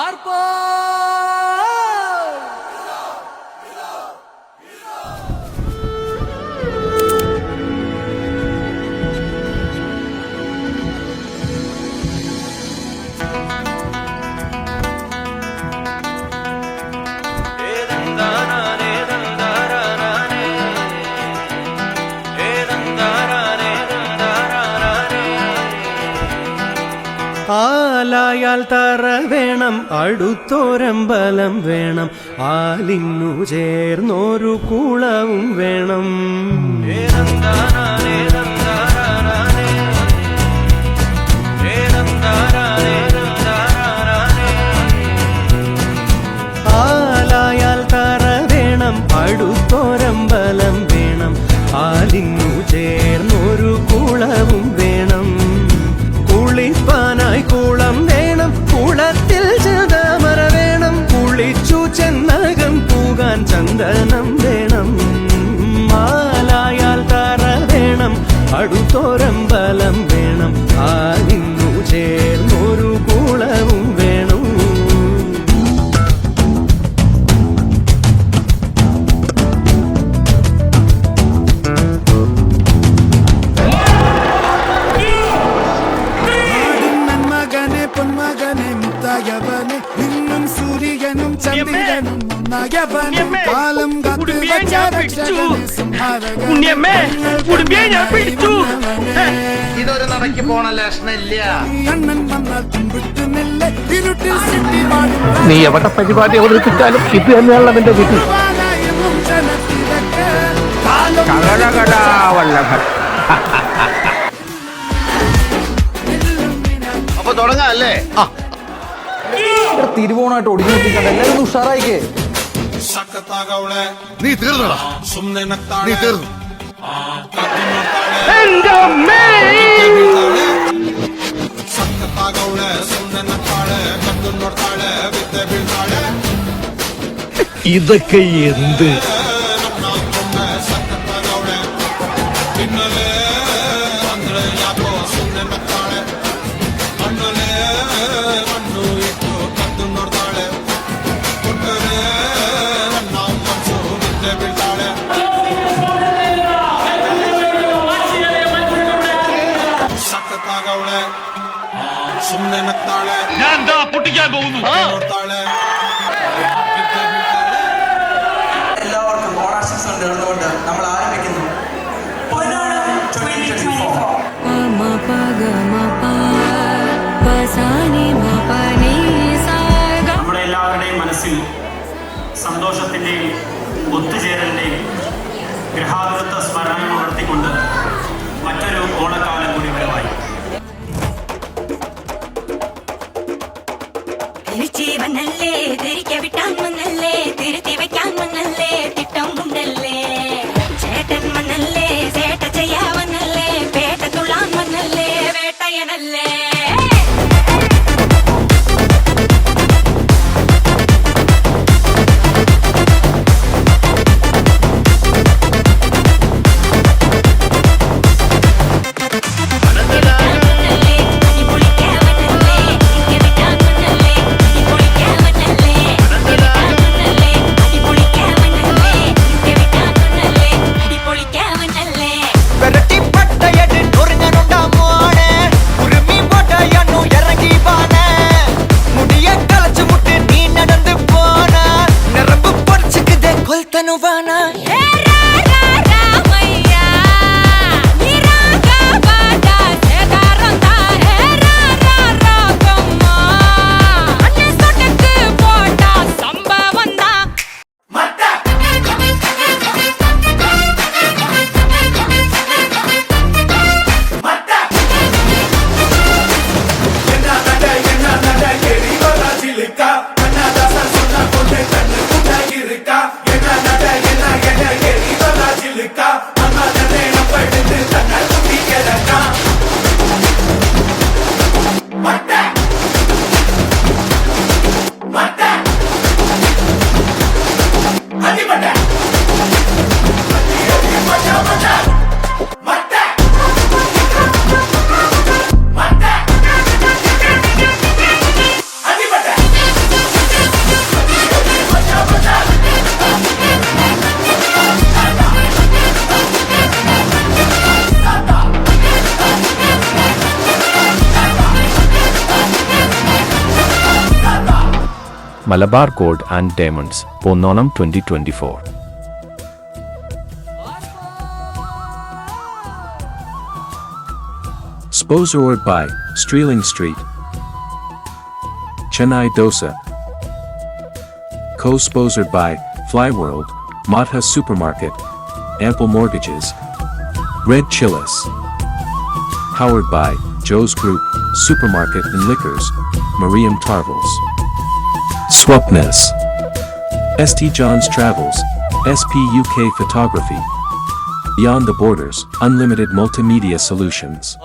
ആർപ്പാ ആലായാൽ തറ വേണം, അടുത്തോരമ്പലം വേണം, ആലിന്നു ചേർന്നൊരു കുളവും വേണം. ആലായാൽ തറ വേണം, അടുത്തോരമ്പലം വേണം, ആലിന്നു ചേർന്നൊരു കുളവും വേണം. കുളിപ്പാനായി കുളം വേണം, കുളത്തിൽ ചന്ദമര വേണം, കുളിച്ചു ചെന്നകം പൂകാൻ ചന്ദനം വേണം. മാലായാൽ തറ വേണം, അടുത്തോരമ്പലം വേണം, ആലിന്നു ചേർന്നൊരു കുളവും വേണം. പൊന്മകനെ നിന്നും സൂര്യനും ചന്ദ്രനും ഒന്നായവനും കാലം കാത്തു വച്ച ഇതൊരു നടക്ക് പോണ ലക്ഷണില്ല. അണ്ണൻ വന്നാൽ പിൻവിട്ടുന്നില്ല ഇരുട്ടിൽ സിറ്റി നീ എവിടെ പരിപാടി അവതരിപ്പിച്ചാലും ഇത് തന്നെയാണ് അവന്റെ വിധി. അപ്പൊ തുടങ്ങാം അല്ലേ? തിരുവോണായിട്ട് ഒടിഞ്ഞു നോക്കിക്കണ്ട, എല്ലാരും ഉഷാറായിക്കേ. നീ തീർന്നടാ, നീ തീർന്നു. ഇതൊക്കെ എന്ത്? ഞാൻ എന്താ പൊട്ടിക്കാൻ പോകുന്നു. എല്ലാവർക്കും ഓണാശംസകൾ നേർന്നുകൊണ്ട് നമ്മൾ ആരംഭിക്കുന്നു. നമ്മുടെ എല്ലാവരുടെയും മനസ്സിൽ സന്തോഷത്തിന്റെയും ഒത്തുചേരലിന്റെയും ഗൃഹാതുരത്വ സ്മരണ ഉണർത്തിക്കൊണ്ട് മറ്റൊരു ഓണക്കാലം കൂടി വരവായി. ജീവനല്ലേ തിരികെ വിട്ടാൻ വന്നല്ലേ, തിരുത്തി വെക്കാൻ വന്നല്ലേ, തിട്ടം ഉണ്ടല്ലേ, ചേട്ടൻ വന്നല്ലേ, ചേട്ട ചെയ്യാവന്നല്ലേ, പേട്ട തുള്ളാൻ വന്നല്ലേ, വേട്ടയനല്ലേ. என்ன Malabar gold and diamonds, Ponnonam 2024. Sponsored by Streeling Street, Chennai Dosa. Co-sponsored by Flyworld, Matha Supermarket, Ample Mortgages, Red Chillis. Powered by Joe's Group, Supermarket and Liquors, Mariam Tarvels. Swapness, St. John's Travels, SP UK Photography. Beyond the Borders, Unlimited Multimedia Solutions.